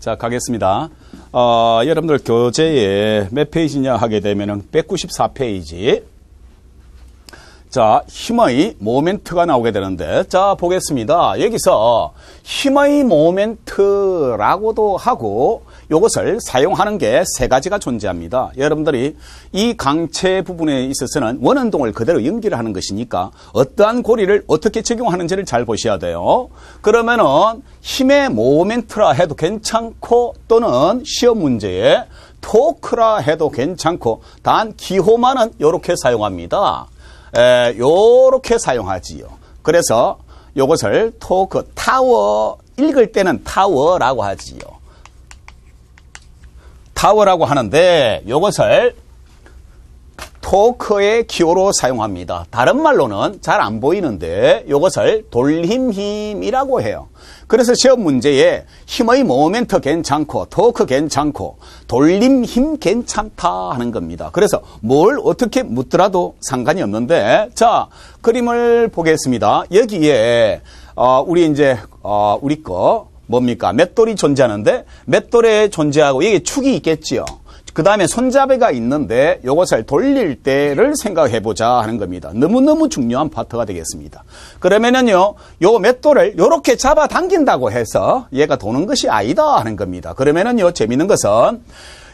자, 가겠습니다. 여러분들 교재에 몇 페이지냐 하게 되면은 194페이지. 자, 힘의 모멘트가 나오게 되는데, 자, 보겠습니다. 여기서 힘의 모멘트라고도 하고, 이것을 사용하는 게 세 가지가 존재합니다. 여러분들이 이 강체 부분에 있어서는 원운동을 그대로 연결하는 것이니까 어떠한 고리를 어떻게 적용하는지를 잘 보셔야 돼요. 그러면은 힘의 모멘트라 해도 괜찮고, 또는 시험 문제에 토크라 해도 괜찮고, 단 기호만은 이렇게 사용합니다. 요렇게 사용하지요. 그래서 요것을 토크, 타워, 읽을 때는 타워라고 하지요. 타워라고 하는데 요것을 토크의 기호로 사용합니다. 다른 말로는 잘 안 보이는데 요것을 돌림힘이라고 해요. 그래서 시험 문제에 힘의 모멘트 괜찮고 토크 괜찮고 돌림힘 괜찮다 하는 겁니다. 그래서 뭘 어떻게 묻더라도 상관이 없는데, 자, 그림을 보겠습니다. 여기에 우리 거 뭡니까? 맷돌이 존재하는데 맷돌에 존재하고 여기 축이 있겠지요. 그 다음에 손잡이가 있는데 이것을 돌릴 때를 생각해보자 하는 겁니다. 너무너무 중요한 파트가 되겠습니다. 그러면은요, 요 맷돌을 요렇게 잡아당긴다고 해서 얘가 도는 것이 아니다 하는 겁니다. 그러면은요, 재밌는 것은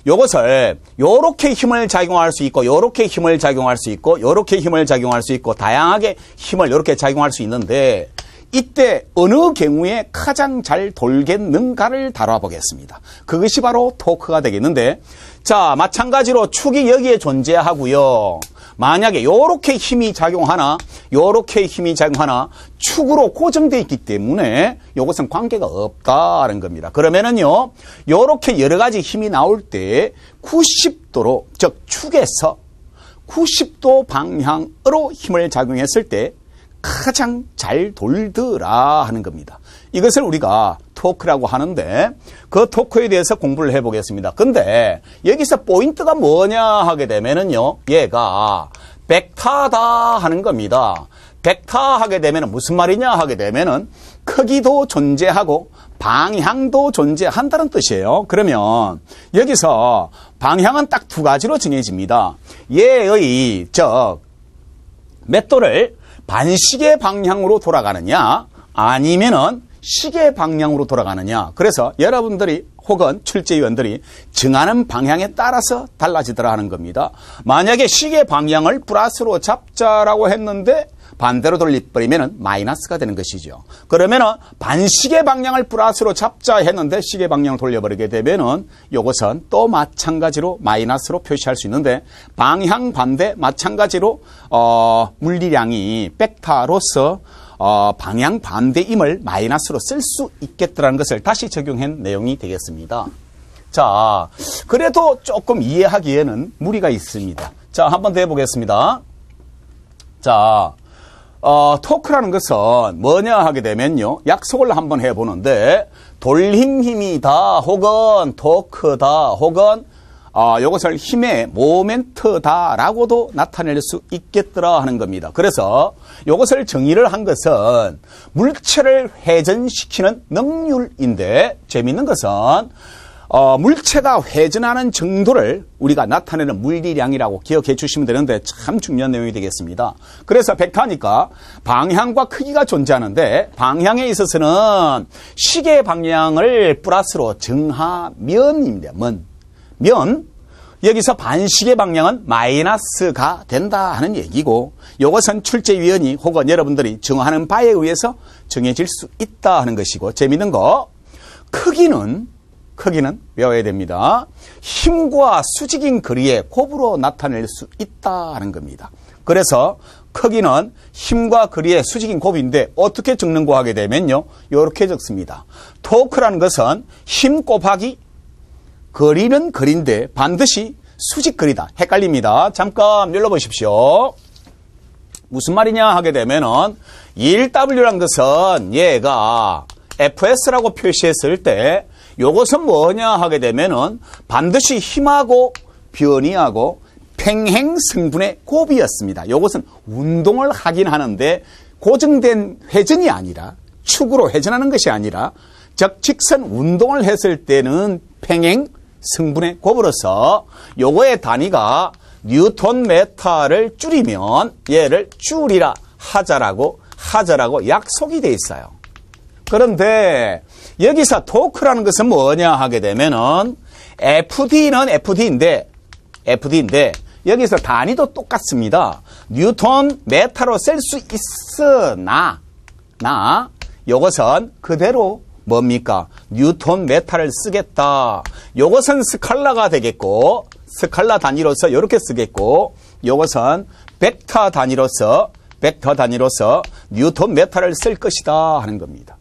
요것을 요렇게 힘을 작용할 수 있고, 요렇게 힘을 작용할 수 있고, 요렇게 힘을 작용할 수 있고, 다양하게 힘을 요렇게 작용할 수 있는데, 이때 어느 경우에 가장 잘 돌겠는가를 다뤄보겠습니다. 그것이 바로 토크가 되겠는데, 자, 마찬가지로 축이 여기에 존재하고요. 만약에 요렇게 힘이 작용하나, 요렇게 힘이 작용하나 축으로 고정되어 있기 때문에 이것은 관계가 없다는 겁니다. 그러면은요, 요렇게 여러 가지 힘이 나올 때 90도로, 즉 축에서 90도 방향으로 힘을 작용했을 때 가장 잘 돌더라 하는 겁니다. 이것을 우리가 토크라고 하는데, 그 토크에 대해서 공부를 해보겠습니다. 근데 여기서 포인트가 뭐냐 하게 되면은요, 얘가 벡터다 하는 겁니다. 벡터 하게 되면은 무슨 말이냐 하게 되면은 크기도 존재하고 방향도 존재한다는 뜻이에요. 그러면 여기서 방향은 딱 두 가지로 정해집니다. 얘의 맷돌을 반시계 방향으로 돌아가느냐, 아니면은 시계 방향으로 돌아가느냐. 그래서 여러분들이 혹은 출제위원들이 정하는 방향에 따라서 달라지더라 하는 겁니다. 만약에 시계 방향을 플러스로 잡자라고 했는데 반대로 돌려버리면 마이너스가 되는 것이죠. 그러면은 반시계 방향을 플러스로 잡자 했는데 시계 방향을 돌려버리게 되면은 이것은 또 마찬가지로 마이너스로 표시할 수 있는데, 방향 반대 마찬가지로 물리량이 벡터로서 방향 반대임을 마이너스로 쓸 수 있겠다는 것을 다시 적용한 내용이 되겠습니다. 자, 그래도 조금 이해하기에는 무리가 있습니다. 자, 한 번 더 해보겠습니다. 자, 토크라는 것은 뭐냐 하게 되면요, 약속을 한번 해보는데, 돌림힘이다 혹은 토크다 혹은 이것을 힘의 모멘트다라고도 나타낼 수 있겠더라 하는 겁니다. 그래서 이것을 정의를 한 것은 물체를 회전시키는 능률인데, 재미있는 것은 물체가 회전하는 정도를 우리가 나타내는 물리량이라고 기억해 주시면 되는데 참 중요한 내용이 되겠습니다. 그래서 벡터니까 방향과 크기가 존재하는데, 방향에 있어서는 시계 방향을 플러스로 정하면입니다. 면, 여기서 반시계 방향은 마이너스가 된다 하는 얘기고, 이것은 출제위원이 혹은 여러분들이 정하는 바에 의해서 정해질 수 있다 하는 것이고, 재미있는 거, 크기는 외워야 됩니다. 힘과 수직인 거리의 곱으로 나타낼 수 있다 하는 겁니다. 그래서 크기는 힘과 거리의 수직인 곱인데 어떻게 적는고 하게 되면요, 이렇게 적습니다. 토크라는 것은 힘 곱하기 거리는 거리인데 반드시 수직거리다. 헷갈립니다. 잠깐 눌러보십시오. 무슨 말이냐 하게 되면은 1W라는 것은 얘가 FS라고 표시했을 때 요것은 뭐냐 하게 되면은 반드시 힘하고 변이하고 평행 성분의 곱이었습니다. 요것은 운동을 하긴 하는데 고정된 회전이 아니라, 축으로 회전하는 것이 아니라 즉 직선 운동을 했을 때는 평행 승분의 곱으로서 요거의 단위가 뉴턴 메타를 줄이면 얘를 줄이라 하자라고 약속이 돼 있어요. 그런데 여기서 토크라는 것은 뭐냐 하게 되면은 FD는 FD인데 여기서 단위도 똑같습니다. 뉴턴 메타로 쓸 수 있으나 요것은 그대로 뭡니까? 뉴턴 메타를 쓰겠다. 요것은 스칼라가 되겠고 스칼라 단위로서 이렇게 쓰겠고 요것은 벡터 단위로서 뉴턴 메타를 쓸 것이다 하는 겁니다.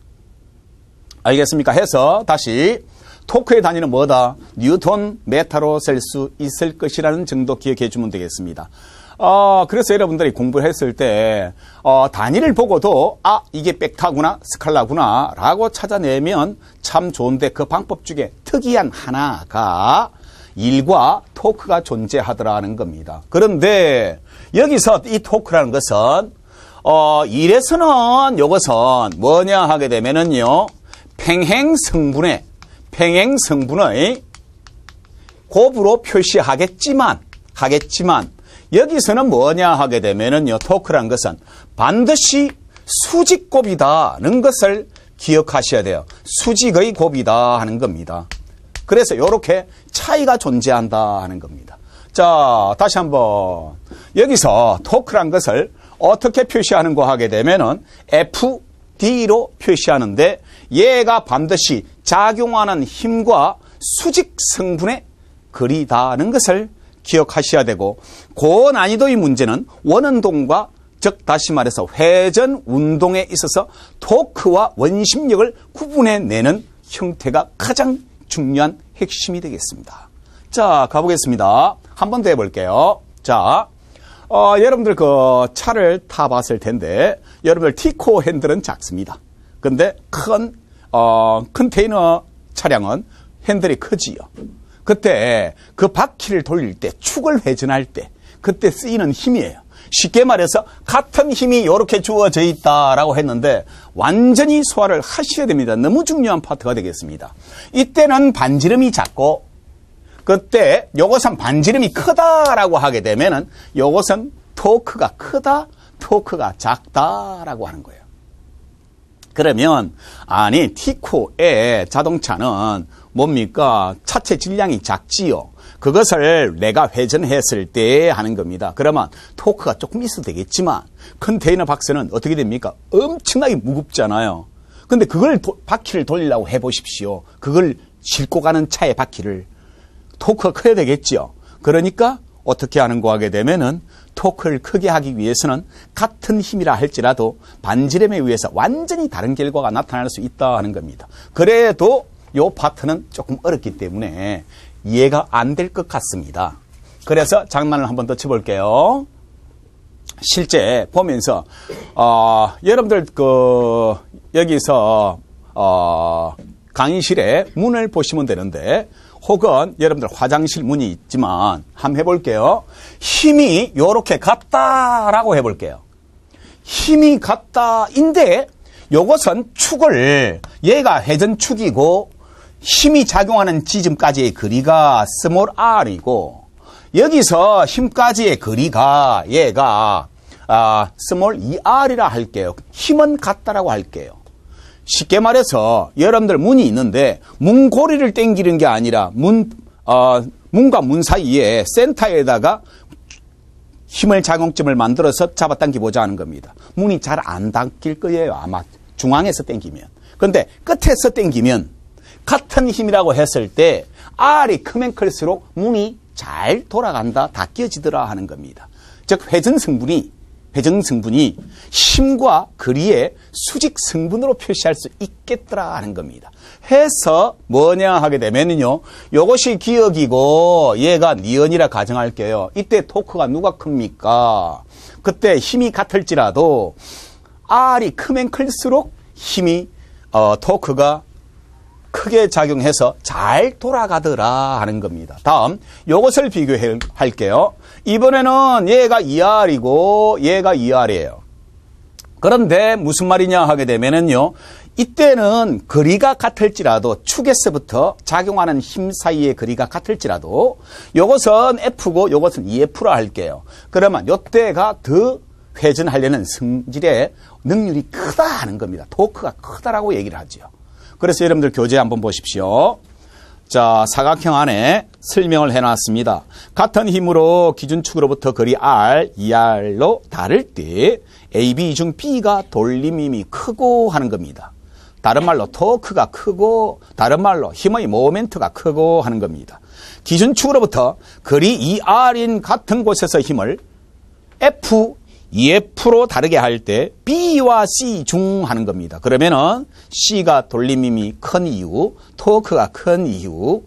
알겠습니까? 해서 다시 토크의 단위는 뭐다? 뉴턴 메타로 쓸 수 있을 것이라는 정도 기억해 주면 되겠습니다. 그래서 여러분들이 공부를 했을 때 단위를 보고도 이게 벡터구나 스칼라구나 라고 찾아내면 참 좋은데 그 방법 중에 특이한 하나가 1과 토크가 존재하더라는 겁니다. 그런데 여기서 이 토크라는 것은 1에서는 요것은 뭐냐 하게 되면은요 평행성분의 곱으로 표시하겠지만 여기서는 뭐냐 하게 되면은요 토크라는 것은 반드시 수직곱이다는 것을 기억하셔야 돼요. 수직의 곱이다 하는 겁니다. 그래서 이렇게 차이가 존재한다 하는 겁니다. 자, 다시 한번 여기서 토크란 것을 어떻게 표시하는가 하게 되면은 FD로 표시하는데 얘가 반드시 작용하는 힘과 수직성분의 거리다는 것을 기억하셔야 되고 그 난이도의 문제는 원운동과 즉 다시 말해서 회전 운동에 있어서 토크와 원심력을 구분해내는 형태가 가장 중요한 핵심이 되겠습니다. 자, 가보겠습니다. 한 번 더 해볼게요. 자, 여러분들 그 차를 타봤을 텐데 여러분들 티코 핸들은 작습니다. 근데 큰 컨테이너 차량은 핸들이 크지요. 그때 그 바퀴를 돌릴 때 축을 회전할 때 그때 쓰이는 힘이에요. 쉽게 말해서 같은 힘이 이렇게 주어져 있다라고 했는데 완전히 소화를 하셔야 됩니다. 너무 중요한 파트가 되겠습니다. 이때는 반지름이 작고 그때 요것은 반지름이 크다라고 하게 되면은 요것은 토크가 크다, 토크가 작다라고 하는 거예요. 그러면 아니 티코의 자동차는 뭡니까? 차체 질량이 작지요. 그것을 내가 회전했을 때 하는 겁니다. 그러면 토크가 조금 있어도 되겠지만 컨테이너 박스는 어떻게 됩니까? 엄청나게 무겁잖아요. 근데 그걸 바퀴를 돌리려고 해보십시오. 그걸 싣고 가는 차의 바퀴를 토크가 커야 되겠죠. 그러니까 어떻게 하는 거 하게 되면은 토크를 크게 하기 위해서는 같은 힘이라 할지라도 반지름에 의해서 완전히 다른 결과가 나타날 수 있다 하는 겁니다. 그래도 요 파트는 조금 어렵기 때문에 이해가 안 될 것 같습니다. 그래서 장난을 한 번 더 쳐볼게요. 실제 보면서 여러분들 여기서 강의실에 문을 보시면 되는데 혹은 여러분들 화장실 문이 있지만 한번 해볼게요. 힘이 요렇게 같다라고 해볼게요. 힘이 같다인데 요것은 축을 얘가 회전축이고 힘이 작용하는 지점까지의 거리가 스몰 r이고 여기서 힘까지의 거리가 얘가 스몰 2r이라 할게요. 힘은 같다라고 할게요. 쉽게 말해서 여러분들 문이 있는데 문고리를 당기는 게 아니라 문과 문 사이에 센터에다가 힘을 작용점을 만들어서 잡아당기보자 하는 겁니다. 문이 잘 안 당길 거예요. 아마 중앙에서 당기면. 그런데 끝에서 당기면 같은 힘이라고 했을 때 R이 크면 클수록 문이 잘 돌아간다, 다 끼어지더라 하는 겁니다. 즉 회전성분이 힘과 거리의 수직성분으로 표시할 수 있겠더라 하는 겁니다. 해서 뭐냐 하게 되면요, 이것이 기억이고 얘가 니은이라 가정할게요. 이때 토크가 누가 큽니까? 그때 힘이 같을지라도 R이 크면 클수록 힘이 토크가 크게 작용해서 잘 돌아가더라 하는 겁니다. 다음 이것을 비교해 할게요. 이번에는 얘가 2R이고 얘가 2R이에요. 그런데 무슨 말이냐 하게 되면은요, 이때는 거리가 같을지라도 축에서부터 작용하는 힘 사이의 거리가 같을지라도 요것은 F고 요것은 EF라 할게요. 그러면 요때가 더 회전하려는 성질의 능률이 크다 하는 겁니다. 토크가 크다라고 얘기를 하죠. 그래서 여러분들 교재 한번 보십시오. 자, 사각형 안에 설명을 해놨습니다. 같은 힘으로 기준축으로부터 거리 R, ER로 다를 때 AB 중 B가 돌림힘이 크고 하는 겁니다. 다른 말로 토크가 크고 다른 말로 힘의 모멘트가 크고 하는 겁니다. 기준축으로부터 거리 ER인 같은 곳에서 힘을 F, EF로 다르게 할 때 B와 C 중 하는 겁니다. 그러면은 C가 돌림힘이 큰 이유, 토크가 큰 이유,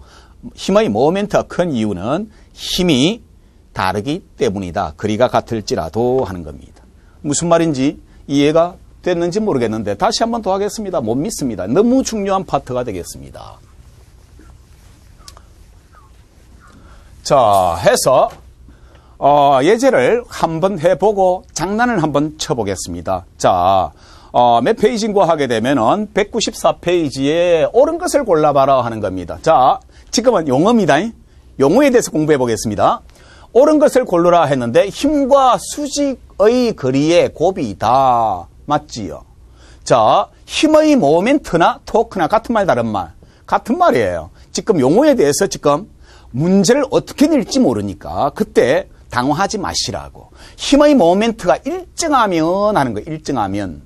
힘의 모멘트가 큰 이유는 힘이 다르기 때문이다. 거리가 같을지라도 하는 겁니다. 무슨 말인지 이해가 됐는지 모르겠는데 다시 한번 더 하겠습니다. 못 믿습니다. 너무 중요한 파트가 되겠습니다. 자, 해서 예제를 한번 해보고 장난을 한번 쳐보겠습니다. 자, 몇 페이지인고 하게 되면은 194페이지에 옳은 것을 골라봐라 하는 겁니다. 자, 지금은 용어입니다. 용어에 대해서 공부해 보겠습니다. 옳은 것을 고르라 했는데 힘과 수직의 거리의 곱이다. 맞지요? 자, 힘의 모멘트나 토크나 같은 말 다른 말. 같은 말이에요. 지금 용어에 대해서 지금 문제를 어떻게 낼지 모르니까 그때 당황하지 마시라고. 힘의 모멘트가 일정하면 하는 거, 일정하면.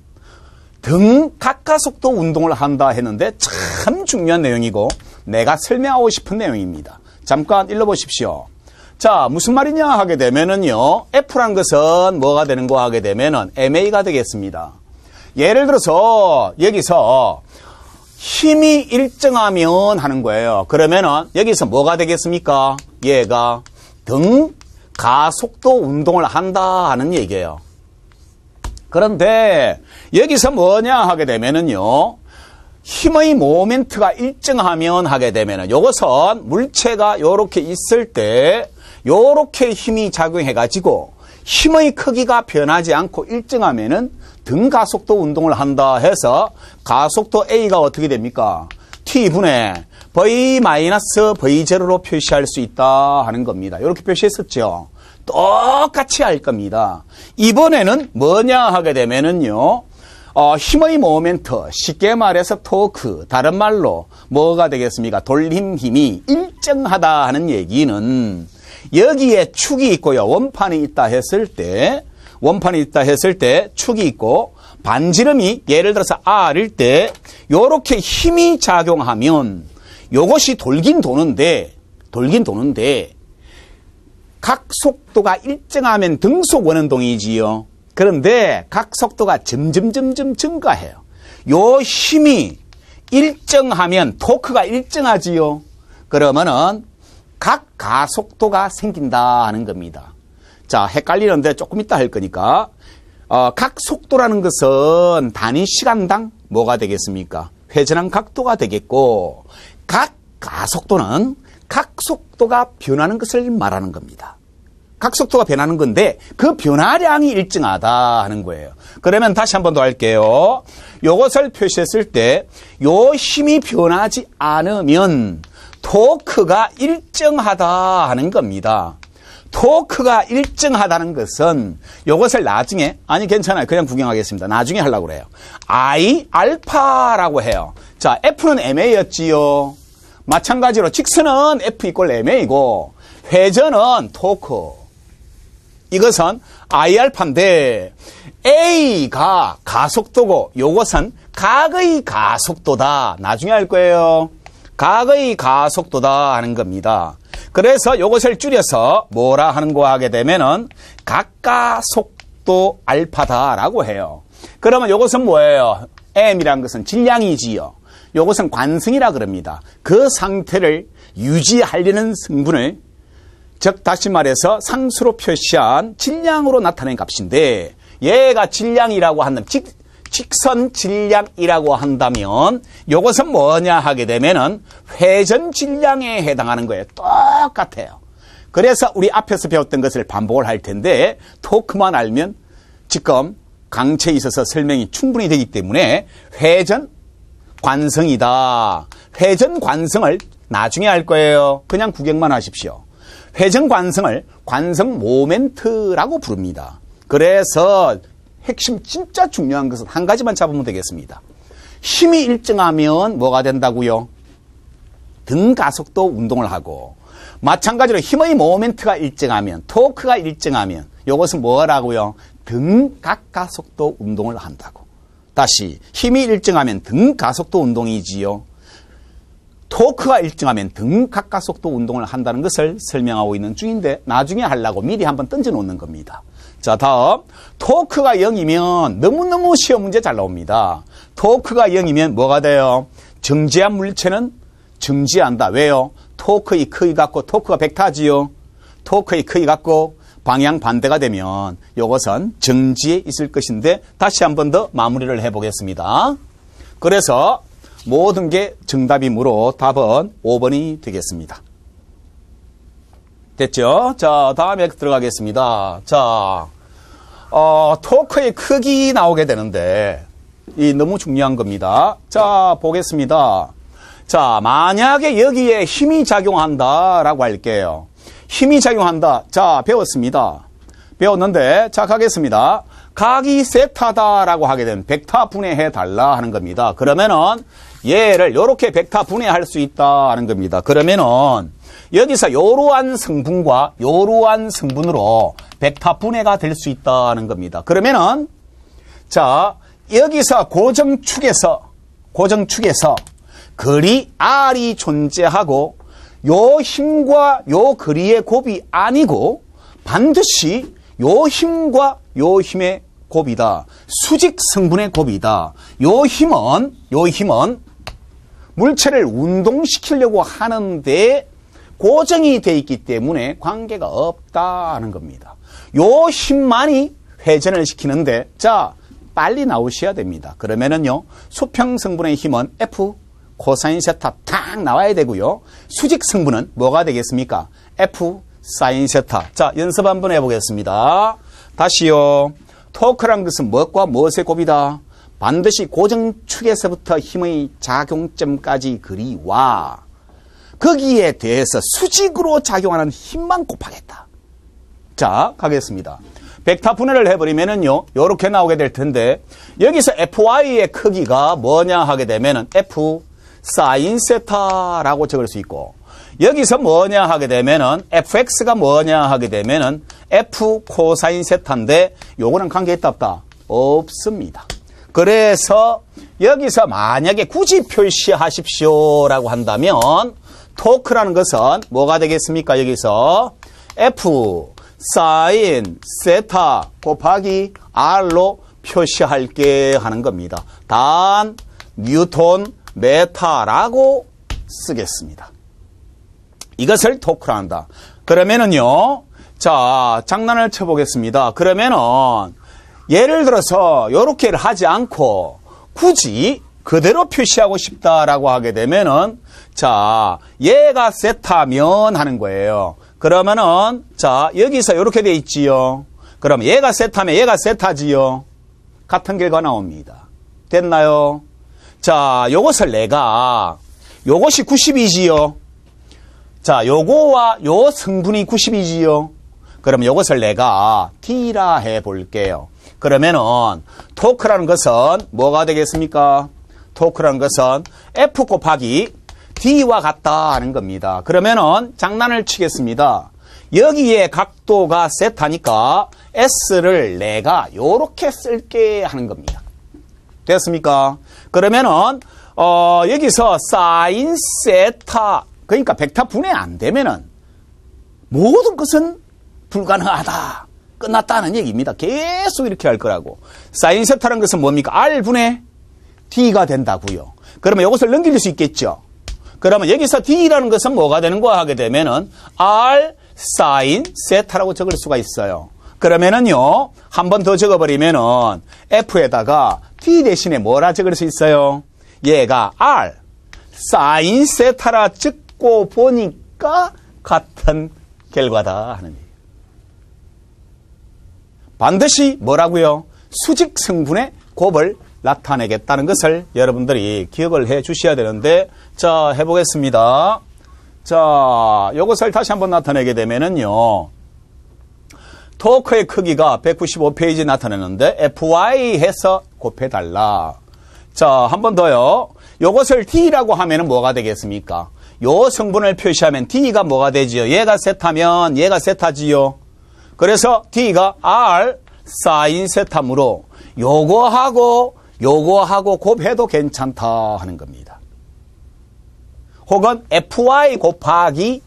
등 각가속도 운동을 한다 했는데 참 중요한 내용이고 내가 설명하고 싶은 내용입니다. 잠깐 읽어보십시오. 자, 무슨 말이냐 하게 되면은요, F란 것은 뭐가 되는 거 하게 되면은 MA가 되겠습니다. 예를 들어서 여기서 힘이 일정하면 하는 거예요. 그러면은 여기서 뭐가 되겠습니까? 얘가 등 가속도 운동을 한다 하는 얘기예요. 그런데 여기서 뭐냐 하게 되면은요, 힘의 모멘트가 일정하면 하게 되면은 요것은 물체가 요렇게 있을 때 요렇게 힘이 작용해 가지고 힘의 크기가 변하지 않고 일정하면은 등 가속도 운동을 한다 해서 가속도 A가 어떻게 됩니까? T분의 V-V0로 표시할 수 있다 하는 겁니다. 이렇게 표시했었죠. 똑같이 할 겁니다. 이번에는 뭐냐 하게 되면은요, 힘의 모멘트, 쉽게 말해서 토크, 다른 말로 뭐가 되겠습니까? 돌림 힘이 일정하다 하는 얘기는 여기에 축이 있고요. 원판이 있다 했을 때 축이 있고 반지름이 예를 들어서 R일 때 요렇게 힘이 작용하면 요것이 돌긴 도는데 각 속도가 일정하면 등속 원운동이지요. 그런데 각 속도가 점점 증가해요. 요 힘이 일정하면 토크가 일정하지요. 그러면은 각 가속도가 생긴다 하는 겁니다. 자, 헷갈리는데 조금 이따 할 거니까 각 속도라는 것은 단위 시간당 뭐가 되겠습니까? 회전한 각도가 되겠고 각 가속도는 각 속도가 변하는 것을 말하는 겁니다. 각 속도가 변하는 건데 그 변화량이 일정하다 하는 거예요. 그러면 다시 한 번 더 할게요. 요것을 표시했을 때 요 힘이 변하지 않으면 토크가 일정하다 하는 겁니다. 토크가 일정하다는 것은 요것을 나중에, 아니 괜찮아요. 그냥 구경하겠습니다. 나중에 하려고 그래요. I 알파라고 해요. 자, F는 MA였지요. 마찬가지로 직선은 F 이꼴 MA고 회전은 토크. 이것은 I 알파인데 A가 가속도고 요것은 각의 가속도다. 나중에 할 거예요. 각의 가속도다 하는 겁니다. 그래서 이것을 줄여서 뭐라 하는 거 하게 되면은 각가속도 알파다라고 해요. 그러면 이것은 뭐예요? M이라는 것은 질량이지요. 이것은 관성이라 그럽니다. 그 상태를 유지하려는 성분을, 즉 다시 말해서 상수로 표시한 질량으로 나타낸 값인데 얘가 질량이라고 한다면 직선 질량이라고 한다면 이것은 뭐냐 하게 되면은 회전 질량에 해당하는 거예요. 똑같아요. 그래서 우리 앞에서 배웠던 것을 반복을 할 텐데 토크만 알면 지금 강체에 있어서 설명이 충분히 되기 때문에 회전 관성이다. 회전 관성을 나중에 할 거예요. 그냥 구경만 하십시오. 회전 관성을 관성 모멘트라고 부릅니다. 그래서 핵심 진짜 중요한 것은 한 가지만 잡으면 되겠습니다. 힘이 일정하면 뭐가 된다고요? 등 가속도 운동을 하고, 마찬가지로 힘의 모멘트가 일정하면, 토크가 일정하면 이것은 뭐라고요? 등 각가속도 운동을 한다고. 다시 힘이 일정하면 등 가속도 운동이지요. 토크가 일정하면 등 각가속도 운동을 한다는 것을 설명하고 있는 중인데 나중에 하려고 미리 한번 던져놓는 겁니다. 자, 다음 토크가 0이면 너무너무 시험 문제 잘 나옵니다. 토크가 0이면 뭐가 돼요? 정지한 물체는 정지한다. 왜요? 토크의 크기 갖고 토크가 벡터지요. 토크의 크기 갖고 방향 반대가 되면 이것은 정지에 있을 것인데 다시 한 번 더 마무리를 해보겠습니다. 그래서 모든 게 정답이므로 답은 5번이 되겠습니다. 됐죠? 자, 다음에 들어가겠습니다. 자, 토크의 크기 나오게 되는데 이 너무 중요한 겁니다. 자, 보겠습니다. 자, 만약에 여기에 힘이 작용한다라고 할게요. 힘이 작용한다. 자, 배웠습니다. 배웠는데, 자, 가겠습니다. 각이 세타다라고 하게 되면 벡터 분해해 달라 하는 겁니다. 그러면은 얘를 이렇게 벡터 분해할 수 있다 하는 겁니다. 그러면은 여기서 이러한 성분과 이러한 성분으로 벡터 분해가 될 수 있다는 겁니다. 그러면은 자, 여기서 고정축에서 거리 R이 존재하고 요 힘과 요 거리의 곱이 아니고 반드시 요 힘과 요 힘의 곱이다. 수직 성분의 곱이다. 요 힘은 물체를 운동시키려고 하는데 고정이 돼 있기 때문에 관계가 없다는 겁니다. 요 힘만이 회전을 시키는데 자, 빨리 나오셔야 됩니다. 그러면은요, 수평 성분의 힘은 F 코사인 세타 탁 나와야 되고요. 수직 성분은 뭐가 되겠습니까? F 사인 세타. 자, 연습 한번 해보겠습니다. 다시요. 토크란 것은 무엇과 무엇의 곱이다? 반드시 고정축에서부터 힘의 작용점까지 거리와 거기에 대해서 수직으로 작용하는 힘만 곱하겠다. 자, 가겠습니다. 벡터 분해를 해버리면은요, 요렇게 나오게 될 텐데, 여기서 FY의 크기가 뭐냐 하게 되면은 F 사인 세타라고 적을 수 있고, 여기서 뭐냐 하게 되면은 FX가 뭐냐 하게 되면은 F 코사인 세타인데, 요거는 관계있다 없다? 없습니다. 그래서 여기서 만약에 굳이 표시하십시오라고 한다면, 토크라는 것은 뭐가 되겠습니까? 여기서 F 사인 세타 곱하기 R로 표시할게 하는 겁니다. 단 뉴턴 메타라고 쓰겠습니다. 이것을 토크라 한다. 그러면은요, 자, 장난을 쳐보겠습니다. 그러면은 예를 들어서 요렇게를 하지 않고 굳이 그대로 표시하고 싶다라고 하게 되면은 자, 얘가 세타면 하는 거예요. 그러면은 자, 여기서 이렇게 돼 있지요. 그럼 얘가 세타면 얘가 세타지요. 같은 결과 나옵니다. 됐나요? 자, 요것을 내가 요것이 90이지요. 자, 요거와 요 성분이 90이지요. 그럼 요것을 내가 T라 해 볼게요. 그러면은 토크라는 것은 뭐가 되겠습니까? 토크라는 것은 F 곱하기 D와 같다 하는 겁니다. 그러면은 장난을 치겠습니다. 여기에 각도가 세타니까 S를 내가 요렇게 쓸게 하는 겁니다. 됐습니까? 그러면은 여기서 사인 세타, 그러니까 벡터 분해 안 되면은 모든 것은 불가능하다. 끝났다는 얘기입니다. 계속 이렇게 할 거라고. 사인 세타라는 것은 뭡니까? R 분의 D가 된다고요. 그러면 이것을 넘길 수 있겠죠. 그러면 여기서 D라는 것은 뭐가 되는 거야 하게 되면은 R 사인 세타라고 적을 수가 있어요. 그러면은요, 한 번 더 적어버리면은 F에다가 D 대신에 뭐라 적을 수 있어요? 얘가 R 사인 세타라 적고 보니까 같은 결과다 하는 얘기예요. 반드시 뭐라고요? 수직 성분의 곱을 나타내겠다는 것을 여러분들이 기억을 해 주셔야 되는데, 자, 해보겠습니다. 자, 요것을 다시 한번 나타내게 되면은요, 토크의 크기가 195페이지 나타내는데, FY 해서 곱해달라. 자, 한 번 더요. 요것을 D라고 하면은 뭐가 되겠습니까? 요 성분을 표시하면 D가 뭐가 되지요? 얘가 세타면 얘가 세타지요. 그래서 D가 R 사인 세타므로 요거하고 곱해도 괜찮다 하는 겁니다. 혹은 FY 곱하기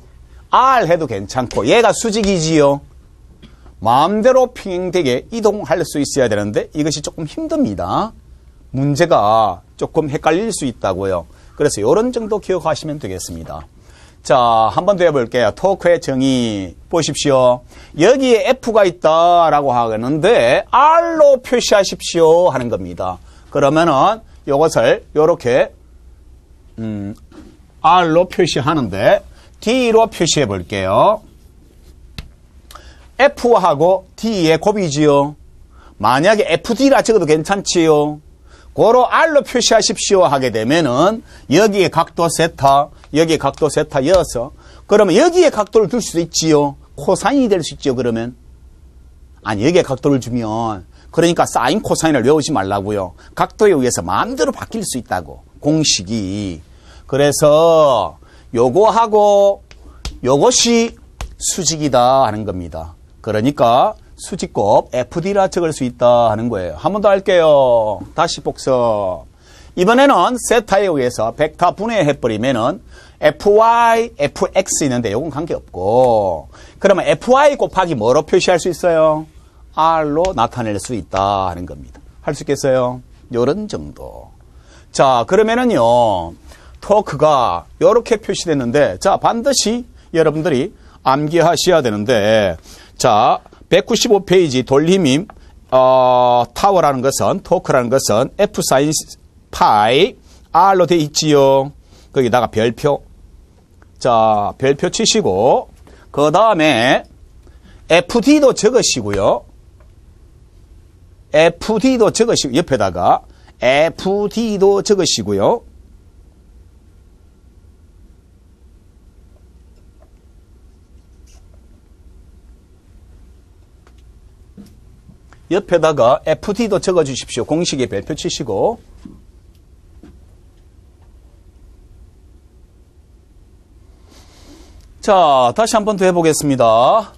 R 해도 괜찮고 얘가 수직이지요. 마음대로 평행되게 이동할 수 있어야 되는데 이것이 조금 힘듭니다. 문제가 조금 헷갈릴 수 있다고요. 그래서 이런 정도 기억하시면 되겠습니다. 자, 한 번 더 해볼게요. 토크의 정의 보십시오. 여기에 F가 있다라고 하는데 R로 표시하십시오 하는 겁니다. 그러면은 이것을 이렇게 R로 표시하는데 D로 표시해 볼게요. F하고 D의 곱이지요. 만약에 FD라 적어도 괜찮지요. 고로 R로 표시하십시오 하게 되면은 여기에 각도 세타, 여기에 각도 세타여서 그러면 여기에 각도를 둘 수도 있지요. 코사인이 될 수 있죠. 그러면 아니 여기에 각도를 주면 그러니까 사인 코사인을 외우지 말라고요. 각도에 의해서 마음대로 바뀔 수 있다고 공식이. 그래서 요거하고 요것이 수직이다 하는 겁니다. 그러니까 수직곱 FD라 적을 수 있다 하는 거예요. 한 번 더 할게요. 다시 복습. 이번에는 세타에 의해서 벡터 분해해버리면은 FY, FX 있는데 요건 관계없고 그러면 FY 곱하기 뭐로 표시할 수 있어요? R로 나타낼 수 있다 하는 겁니다. 할 수 있겠어요? 요런 정도. 자, 그러면은요, 토크가 요렇게 표시됐는데, 자, 반드시 여러분들이 암기하셔야 되는데, 자, 195페이지 돌림임, 타워라는 것은, 토크라는 것은 F 사인 파이 R로 돼 있지요. 거기다가 별표. 자, 별표 치시고, 그 다음에 FD도 적으시고요. FD도 적으시고, 옆에다가 FD도 적으시고요. 옆에다가 FD도 적어 주십시오. 공식에 별표 치시고. 자, 다시 한 번 더 해보겠습니다.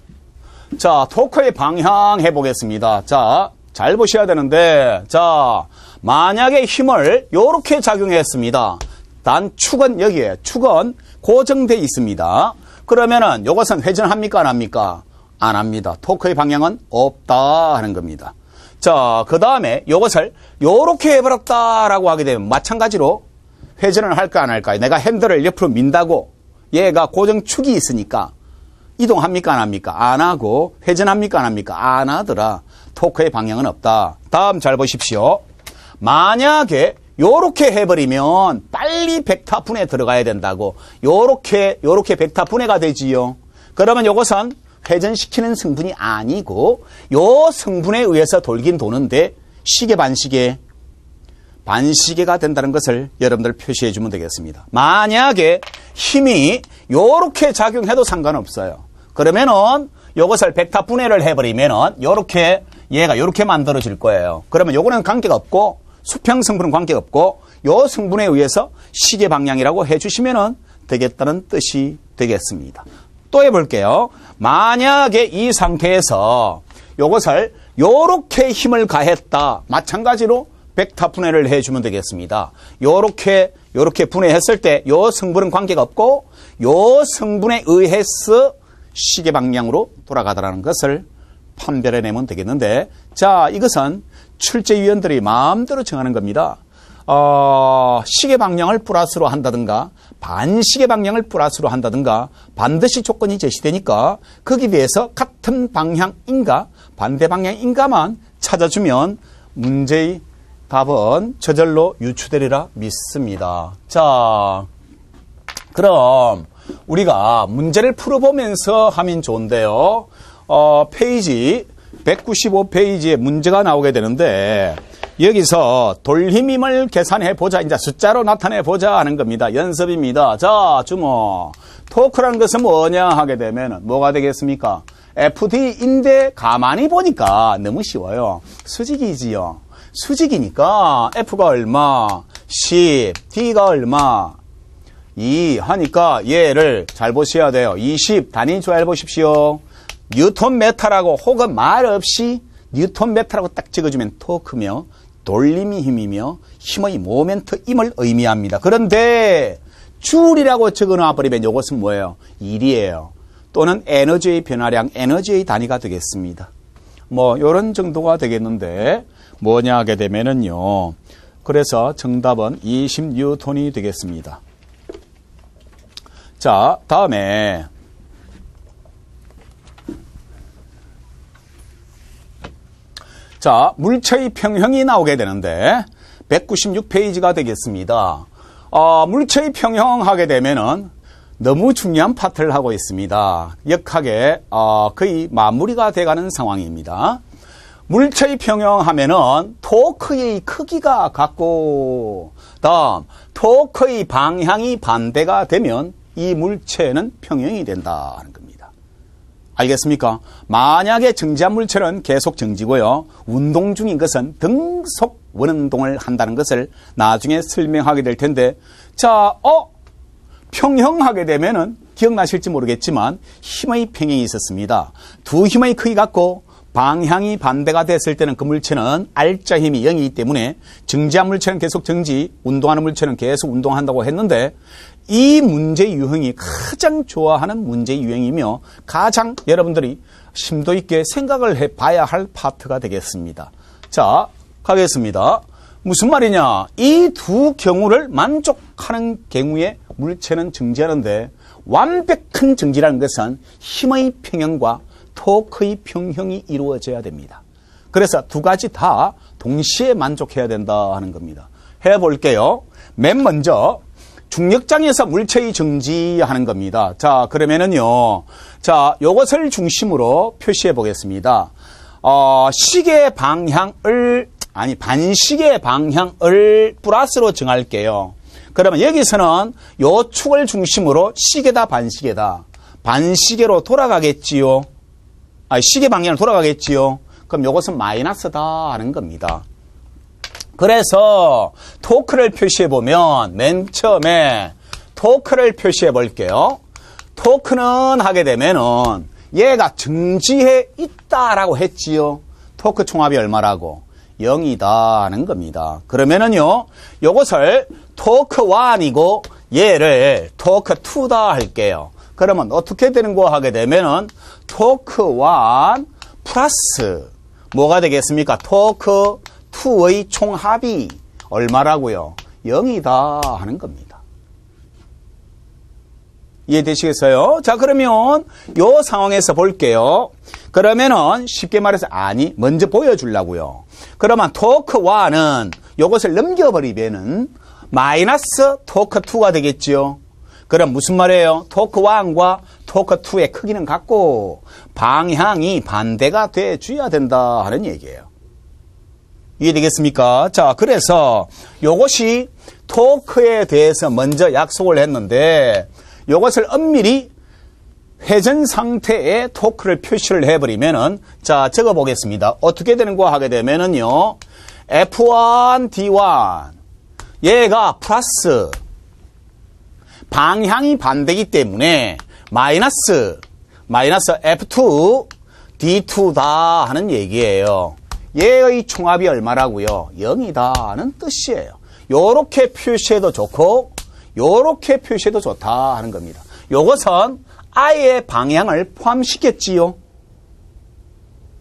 자, 토크의 방향 해보겠습니다. 자, 잘 보셔야 되는데, 자, 만약에 힘을 요렇게 작용했습니다. 단 축은 여기에, 축은 고정되어 있습니다. 그러면은 요것은 회전합니까? 안 합니까? 안 합니다. 토크의 방향은 없다 하는 겁니다. 자, 그 다음에 요것을 요렇게 해버렸다라고 하게 되면 마찬가지로 회전을 할까 안 할까요? 내가 핸들을 옆으로 민다고 얘가 고정축이 있으니까 이동합니까? 안 합니까? 안 하고 회전합니까? 안 합니까? 안 하더라. 토크의 방향은 없다. 다음 잘 보십시오. 만약에 요렇게 해버리면 빨리 벡터 분해 들어가야 된다고. 요렇게 벡터 분해가 되지요. 그러면 요것은 회전시키는 성분이 아니고 요 성분에 의해서 돌긴 도는데 시계 반시계가 된다는 것을 여러분들 표시해 주면 되겠습니다. 만약에 힘이 요렇게 작용해도 상관없어요. 그러면은 요것을 벡터 분해를 해버리면은 요렇게 얘가 요렇게 만들어질 거예요. 그러면 요거는 관계가 없고 수평 성분은 관계가 없고 요 성분에 의해서 시계 방향이라고 해주시면은 되겠다는 뜻이 되겠습니다. 또 해볼게요. 만약에 이 상태에서 요것을 요렇게 힘을 가했다. 마찬가지로 벡터 분해를 해주면 되겠습니다. 요렇게 분해했을 때 요 성분은 관계가 없고 요 성분에 의해서 시계 방향으로 돌아가더라는 것을 판별해내면 되겠는데, 자, 이것은 출제위원들이 마음대로 정하는 겁니다. 시계 방향을 플러스로 한다든가 반시계 방향을 플러스로 한다든가 반드시 조건이 제시되니까 거기에 대해서 같은 방향인가 반대 방향인가만 찾아주면 문제의 답은 저절로 유추되리라 믿습니다. 자, 그럼 우리가 문제를 풀어보면서 하면 좋은데요. 페이지 195페이지에 문제가 나오게 되는데 여기서 돌힘임을 계산해 보자. 이제 숫자로 나타내 보자 하는 겁니다. 연습입니다. 자, 주목. 토크라는 것은 뭐냐 하게 되면 뭐가 되겠습니까? FD인데 가만히 보니까 너무 쉬워요. 수직이지요. 수직이니까 F가 얼마? 10. D가 얼마? 2 하니까 얘를 잘 보셔야 돼요. 20 단위 잘 보십시오. 뉴턴미터라고 혹은 말 없이 뉴턴미터라고 딱 찍어주면 토크며 돌림이 힘이며 힘의 모멘트임을 의미합니다. 그런데 줄이라고 적어놔 버리면 이것은 뭐예요? 1이에요. 또는 에너지의 변화량, 에너지의 단위가 되겠습니다. 뭐 이런 정도가 되겠는데 뭐냐 하게 되면은요. 그래서 정답은 20뉴턴이 되겠습니다. 자, 다음에 자, 물체의 평형이 나오게 되는데 196페이지가 되겠습니다. 물체의 평형 하게 되면은 너무 중요한 파트를 하고 있습니다. 역학의 거의 마무리가 돼가는 상황입니다. 물체의 평형 하면은 토크의 크기가 같고 다음 토크의 방향이 반대가 되면 이 물체는 평형이 된다 하는 겁니다. 알겠습니까? 만약에 정지한 물체는 계속 정지고요. 운동 중인 것은 등속 원운동을 한다는 것을 나중에 설명하게 될 텐데 자, 평형하게 되면은 기억나실지 모르겠지만 힘의 평형이 있었습니다. 두 힘의 크기 같고 방향이 반대가 됐을 때는 그 물체는 R자 힘이 0이기 때문에 정지한 물체는 계속 정지, 운동하는 물체는 계속 운동한다고 했는데 이 문제 유형이 가장 좋아하는 문제 유형이며 가장 여러분들이 심도 있게 생각을 해봐야 할 파트가 되겠습니다. 자, 가겠습니다. 무슨 말이냐? 이 두 경우를 만족하는 경우에 물체는 정지하는데 완벽한 정지라는 것은 힘의 평형과 토크의 평형이 이루어져야 됩니다. 그래서 두 가지 다 동시에 만족해야 된다 하는 겁니다. 해볼게요. 맨 먼저 중력장에서 물체의 정지하는 겁니다. 자, 그러면은요. 자, 요것을 중심으로 표시해 보겠습니다. 시계 방향을 반시계 방향을 플러스로 정할게요. 그러면 여기서는 요 축을 중심으로 시계다 반시계다. 반시계로 돌아가겠지요. 시계 방향으로 돌아가겠지요. 그럼 요것은 마이너스다 하는 겁니다. 그래서 토크를 표시해 보면 맨 처음에 토크를 표시해 볼게요. 토크는 하게 되면은 얘가 정지해 있다라고 했지요. 토크 총합이 얼마라고? 0이다 하는 겁니다. 그러면은요, 요것을 토크 1이고 얘를 토크 2다 할게요. 그러면 어떻게 되는 거 하게 되면은 토크 1 플러스 뭐가 되겠습니까? 토크 2의 총합이 얼마라고요? 0이다 하는 겁니다. 이해되시겠어요? 자, 그러면 요 상황에서 볼게요. 그러면은 쉽게 말해서 먼저 보여주려고요. 그러면 토크 1은 요것을 넘겨버리면은 마이너스 토크 2가 되겠죠. 그럼 무슨 말이에요? 토크 1과 토크 2의 크기는 같고 방향이 반대가 돼줘야 된다 하는 얘기예요. 이해되겠습니까? 자, 그래서 요것이 토크에 대해서 먼저 약속을 했는데 요것을 엄밀히 회전 상태의 토크를 표시를 해버리면은 자, 적어 보겠습니다. 어떻게 되는 거 하게 되면은요. F1, D1 얘가 플러스 방향이 반대이기 때문에 마이너스 F2, D2다 하는 얘기예요. 얘의 총합이 얼마라고요? 0이다 는 뜻이에요. 요렇게 표시해도 좋고 요렇게 표시해도 좋다 하는 겁니다. 요것은 아예 방향을 포함시켰지요.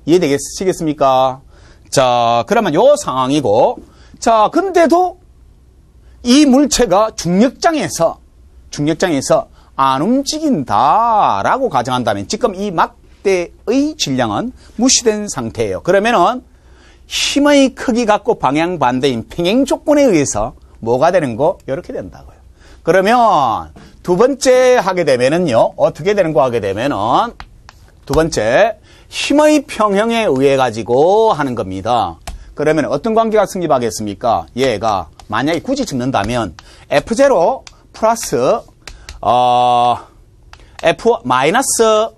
이해되시겠습니까? 자, 그러면 요 상황이고 자, 근데도 이 물체가 중력장에서 안 움직인다라고 가정한다면 지금 이 막대의 질량은 무시된 상태예요. 그러면은 힘의 크기 같고 방향 반대인 평행 조건에 의해서 뭐가 되는 거? 이렇게 된다고요. 그러면 두 번째 하게 되면은요. 어떻게 되는 거 하게 되면은 두 번째 힘의 평형에 의해 가지고 하는 겁니다. 그러면 어떤 관계가 성립하겠습니까? 얘가 만약에 굳이 적는다면 F0 플러스 F 마이너스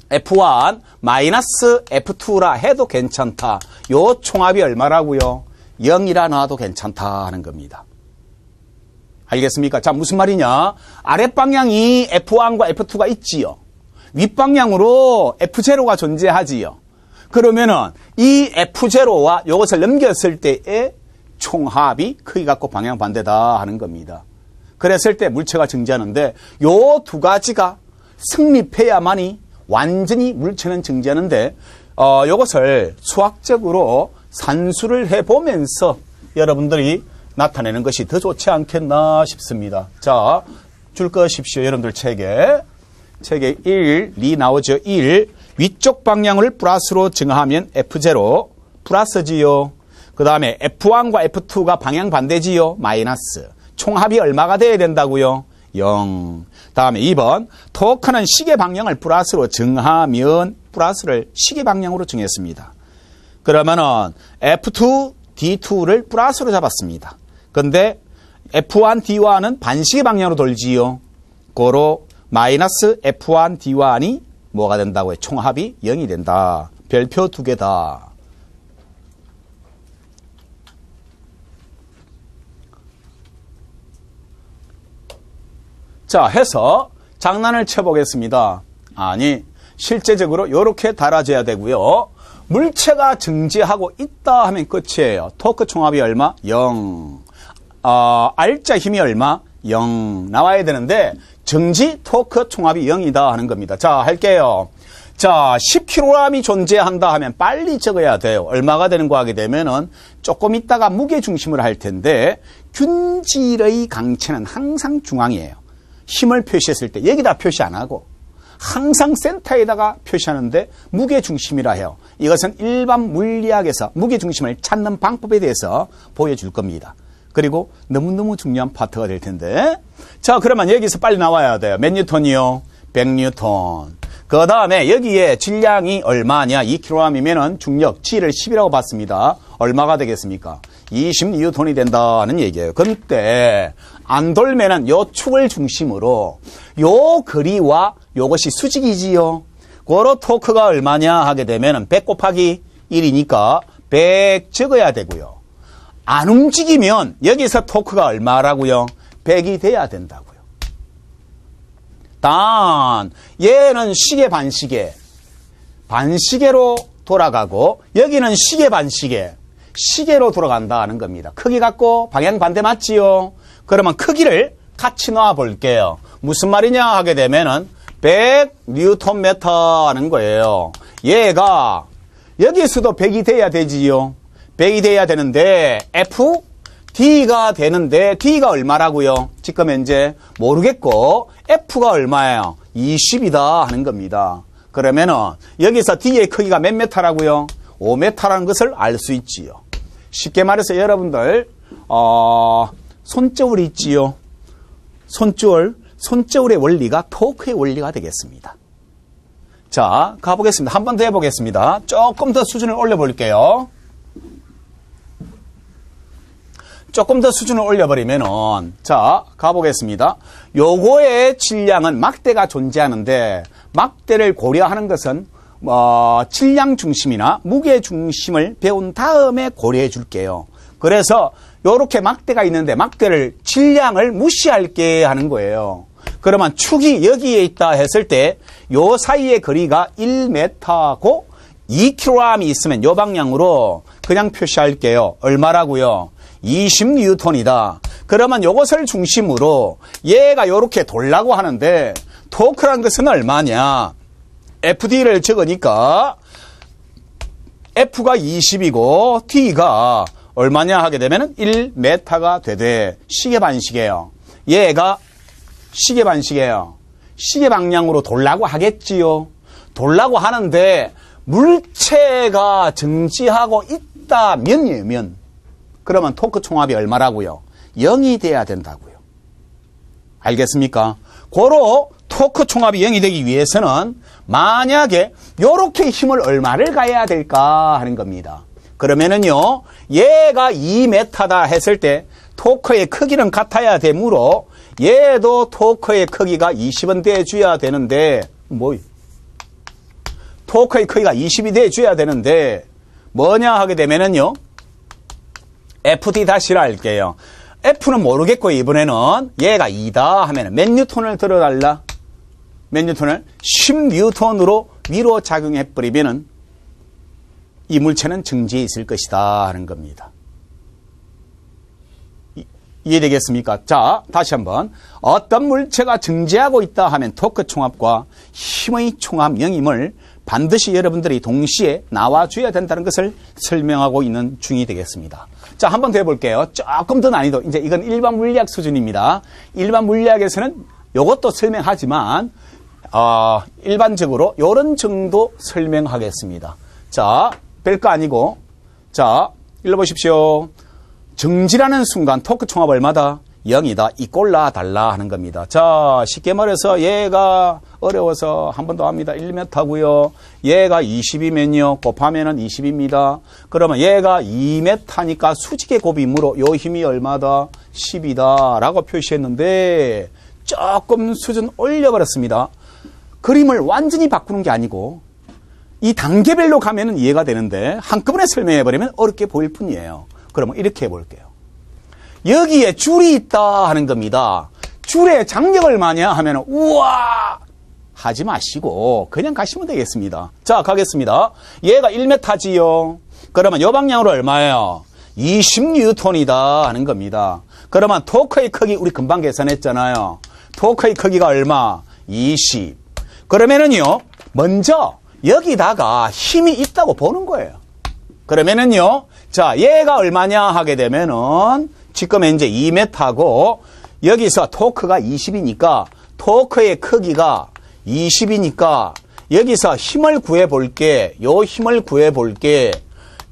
F1 마이너스 F2라 해도 괜찮다. 요 총합이 얼마라고요? 0이라 놔도 괜찮다 하는 겁니다. 알겠습니까? 자, 무슨 말이냐? 아랫방향이 F1과 F2가 있지요. 윗방향으로 F0가 존재하지요. 그러면은 이 F0와 이것을 넘겼을 때의 총합이 크기 갖고 방향 반대다 하는 겁니다. 그랬을 때 물체가 증지하는데 요 두 가지가 성립해야만이 완전히 물체는 증지하는데 이것을 수학적으로 산수를 해보면서 여러분들이 나타내는 것이 더 좋지 않겠나 싶습니다. 자, 줄 것십시오. 여러분들 책에 1, 2 나오죠. 1, 위쪽 방향을 플러스로 증하면 F0 플러스지요. 그 다음에 F1과 F2가 방향 반대지요. 마이너스. 총합이 얼마가 돼야 된다고요? 0. 다음에 2번 토크는 시계 방향을 플러스로 증하면 플러스를 시계 방향으로 정했습니다. 그러면은 F2, D2를 플러스로 잡았습니다. 근데 F1, D1은 반시계 방향으로 돌지요. 고로 마이너스 F1, D1이 뭐가 된다고요? 총합이 0이 된다. 별표 2개다. 자, 해서 장난을 쳐보겠습니다. 아니, 실제적으로 이렇게 달아져야 되고요. 물체가 증지하고 있다 하면 끝이에요. 토크 총합이 얼마? 0. R자 힘이 얼마? 0 나와야 되는데 증지 토크 총합이 0이다 하는 겁니다. 자, 할게요. 자, 10kg이 존재한다 하면 빨리 적어야 돼요. 얼마가 되는 거 하게 되면은 조금 있다가 무게 중심을 할 텐데 균질의 강체는 항상 중앙이에요. 힘을 표시했을 때 여기다 표시 안 하고 항상 센터에다가 표시하는데 무게중심이라 해요. 이것은 일반 물리학에서 무게중심을 찾는 방법에 대해서 보여줄 겁니다. 그리고 너무너무 중요한 파트가 될 텐데 자, 그러면 여기서 빨리 나와야 돼요. 몇 뉴턴이요? 100뉴턴. 그 다음에 여기에 질량이 얼마냐? 2kg이면 중력 G를 10이라고 봤습니다. 얼마가 되겠습니까? 20뉴턴이 된다는 얘기예요. 근데 안 돌면은 요 축을 중심으로 요 거리와 요것이 수직이지요. 고로 토크가 얼마냐 하게 되면은 100 곱하기 1이니까 100 적어야 되고요. 안 움직이면 여기서 토크가 얼마라고요? 100이 돼야 된다고요. 단 얘는 시계 반시계 반시계로 돌아가고 여기는 시계 반시계 시계로 돌아간다는 겁니다. 크기 갖고 방향 반대 맞지요? 그러면 크기를 같이 놔 볼게요. 무슨 말이냐 하게 되면은 100뉴턴미터 하는 거예요. 얘가 여기서도 100이 돼야 되지요. 100이 돼야 되는데 F D가 되는데 D가 얼마라고요? 지금 현재 모르겠고 F가 얼마예요? 20이다 하는 겁니다. 그러면은 여기서 D의 크기가 몇 메타라고요? 5m라는 것을 알 수 있지요. 쉽게 말해서 여러분들 손저울이 있지요. 손저울의 원리가 토크의 원리가 되겠습니다. 자, 가보겠습니다. 한 번 더 해보겠습니다. 조금 더 수준을 올려볼게요. 조금 더 수준을 올려버리면은, 자, 가보겠습니다. 요거의 질량은 막대가 존재하는데, 막대를 고려하는 것은, 질량 중심이나 무게 중심을 배운 다음에 고려해 줄게요. 그래서, 요렇게 막대가 있는데, 막대를, 질량을 무시할게 하는 거예요. 그러면 축이 여기에 있다 했을 때, 요 사이의 거리가 1m고, 2kg이 있으면 요 방향으로 그냥 표시할게요. 얼마라고요? 20뉴턴이다. 그러면 요것을 중심으로 얘가 요렇게 돌라고 하는데 토크라는 것은 얼마냐? FD를 적으니까 F가 20이고 T가 얼마냐 하게 되면 1m가 되되 시계 반시계예요. 얘가 시계 반시계예요. 시계 방향으로 돌라고 하겠지요. 돌라고 하는데 물체가 정지하고 있다면이면 그러면 토크 총합이 얼마라고요? 0이 돼야 된다고요. 알겠습니까? 고로 토크 총합이 0이 되기 위해서는 만약에 이렇게 힘을 얼마를 가해야 될까 하는 겁니다. 그러면은요, 얘가 2m다 했을 때 토크의 크기는 같아야 되므로 얘도 토크의 크기가 20은 돼줘야 되는데, 토크의 크기가 20이 돼줘야 되는데, 뭐냐 하게 되면은요, FT 다시라 할게요. F는 모르겠고, 이번에는 얘가 2다 하면은 몇 뉴턴을 들어달라? 몇 뉴턴을? 10뉴턴으로 위로 작용해버리면은 이 물체는 정지해 있을 것이다 하는 겁니다. 이해되겠습니까? 자, 다시 한번. 어떤 물체가 정지하고 있다 하면 토크 총합과 힘의 총합 영임을 반드시 여러분들이 동시에 나와줘야 된다는 것을 설명하고 있는 중이 되겠습니다. 자, 한 번 더 해볼게요. 조금 더 난이도. 이제 이건 일반 물리학 수준입니다. 일반 물리학에서는 이것도 설명하지만, 일반적으로 이런 정도 설명하겠습니다. 자, 별거 아니고, 자, 읽어보십시오. 정지라는 순간 토크 총합 얼마다? 0이다. 이 꼴라 달라 하는 겁니다. 자, 쉽게 말해서 얘가 어려워서 한 번 더 합니다. 1m고요. 얘가 20이면요. 곱하면은 20입니다. 그러면 얘가 2m니까 수직의 곱이므로 요 힘이 얼마다? 10이다. 라고 표시했는데 조금 수준 올려버렸습니다. 그림을 완전히 바꾸는 게 아니고 이 단계별로 가면은 이해가 되는데 한꺼번에 설명해버리면 어렵게 보일 뿐이에요. 그러면 이렇게 해볼게요. 여기에 줄이 있다 하는 겁니다. 줄의 장력 얼마냐 하면 우와 하지 마시고 그냥 가시면 되겠습니다. 자, 가겠습니다. 얘가 1m지요. 그러면 요 방향으로 얼마예요? 20뉴턴이다 하는 겁니다. 그러면 토크의 크기 우리 금방 계산했잖아요. 토크의 크기가 얼마? 20. 그러면은요, 먼저 여기다가 힘이 있다고 보는 거예요. 그러면은요, 자, 얘가 얼마냐 하게 되면은 지금 이제 2m고 여기서 토크가 20이니까 토크의 크기가 20이니까 여기서 힘을 구해볼게. 요 힘을 구해볼게.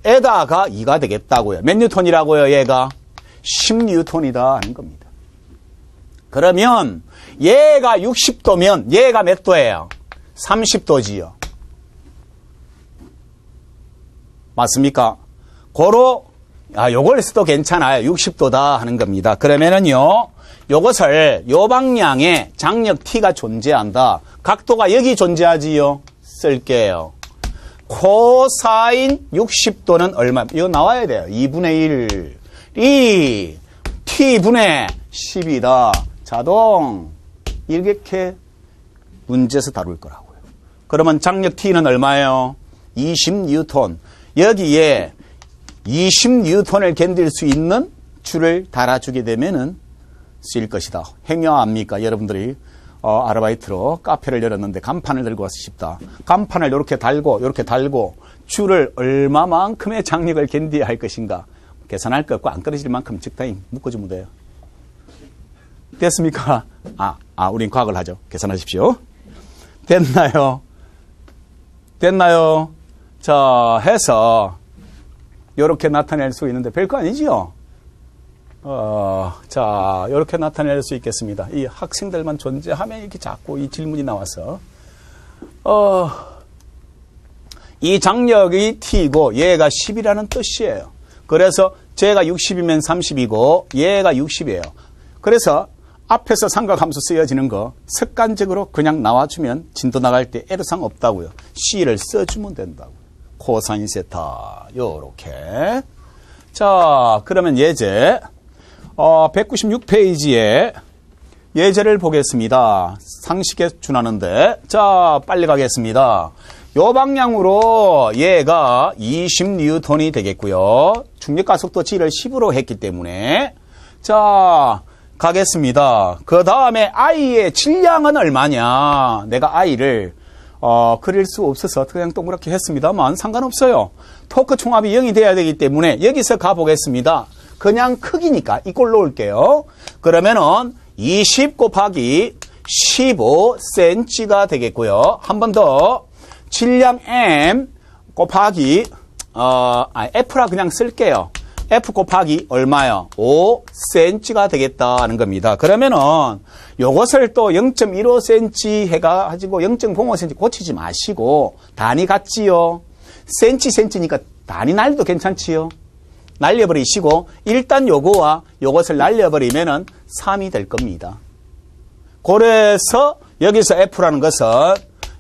에다가 2가 되겠다고요. 몇 뉴턴이라고요, 얘가? 10뉴턴이다 하는 겁니다. 그러면 얘가 60도면 얘가 몇 도예요? 30도지요. 맞습니까? 고로 요걸 써도 괜찮아요. 60도다 하는 겁니다. 그러면은요, 요것을 요 방향에 장력 T가 존재한다. 각도가 여기 존재하지요. 쓸게요. 코사인 60도는 얼마? 이거 나와야 돼요. 2분의 1이 T분의 10이다. 자동 이렇게 문제에서 다룰 거라고요. 그러면 장력 T는 얼마예요? 20뉴턴. 여기에 20뉴턴을 견딜 수 있는 줄을 달아주게 되면은 쓰일 것이다. 행여합니까? 여러분들이 아르바이트로 카페를 열었는데 간판을 들고 와서 싶다. 간판을 이렇게 달고 줄을 얼마만큼의 장력을 견뎌야 할 것인가 계산할 것 없고 안 끊어질 만큼 적당히 묶어주면 돼요. 됐습니까? 우린 과학을 하죠. 계산하십시오. 됐나요? 자, 해서 이렇게 나타낼 수 있는데 별거 아니지요? 자, 이렇게 나타낼 수 있겠습니다. 이 학생들만 존재하면 이렇게 자꾸 이 질문이 나와서 이 장력이 T이고 얘가 10이라는 뜻이에요. 그래서 제가 60이면 30이고 얘가 60이에요. 그래서 앞에서 삼각함수 쓰여지는 거 습관적으로 그냥 나와주면 진도 나갈 때 애로사항 없다고요. C를 써주면 된다고요. 코사인 세타 요렇게. 자, 그러면 예제 196페이지에 예제를 보겠습니다. 상식에 준하는데 자, 빨리 가겠습니다. 요 방향으로 얘가 20뉴턴이 되겠고요. 중력가속도 G를 10으로 했기 때문에 자, 가겠습니다. 그 다음에 I의 질량은 얼마냐. 내가 I를 그릴 수 없어서 그냥 동그랗게 했습니다만 상관없어요. 토크 총합이 0이 돼야 되기 때문에 여기서 가보겠습니다. 그냥 크기니까 이꼴 놓을게요. 그러면은 20 곱하기 15cm가 되겠고요. 한 번 더 질량 M 곱하기 F라 그냥 쓸게요. F 곱하기 얼마요? 5cm가 되겠다는 겁니다. 그러면은 요것을 또 0.15cm 해가지고 0.05cm 고치지 마시고 단위 같지요. 센치니까 단위 날려도 괜찮지요. 날려버리시고 일단 요거와 요것을 날려버리면은 3이 될 겁니다. 그래서 여기서 F라는 것은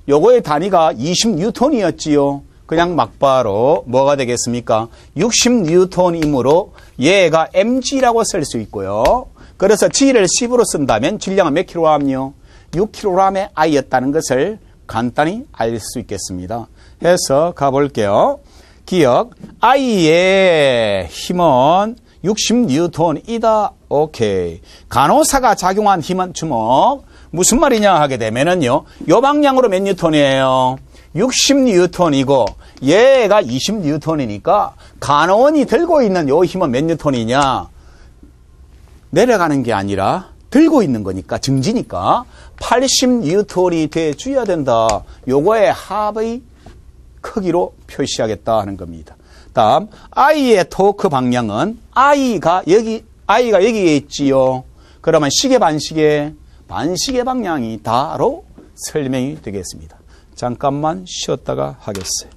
요거의 단위가 20뉴턴이었지요. 그냥 막바로 뭐가 되겠습니까? 60뉴턴이므로 얘가 mg라고 쓸 수 있고요. 그래서 g를 10으로 쓴다면 질량은 몇 kg요? 6kg의 i였다는 것을 간단히 알 수 있겠습니다. 해서 가볼게요. 기억, i의 힘은 60뉴턴이다. 오케이. 간호사가 작용한 힘은 주목. 무슨 말이냐 하게 되면은요. 요 방향으로 몇 뉴턴이에요? 60뉴턴이고 얘가 20뉴턴이니까 간호원이 들고 있는 요 힘은 몇 뉴턴이냐? 내려가는 게 아니라 들고 있는 거니까 증지니까 80뉴턴이 돼줘야 된다. 요거의 합의 크기로 표시하겠다 하는 겁니다. 다음 I의 토크 방향은 I가 여기에 있지요. 그러면 시계 반시계 방향이다로 설명이 되겠습니다. 잠깐만 쉬었다가 하겠어요.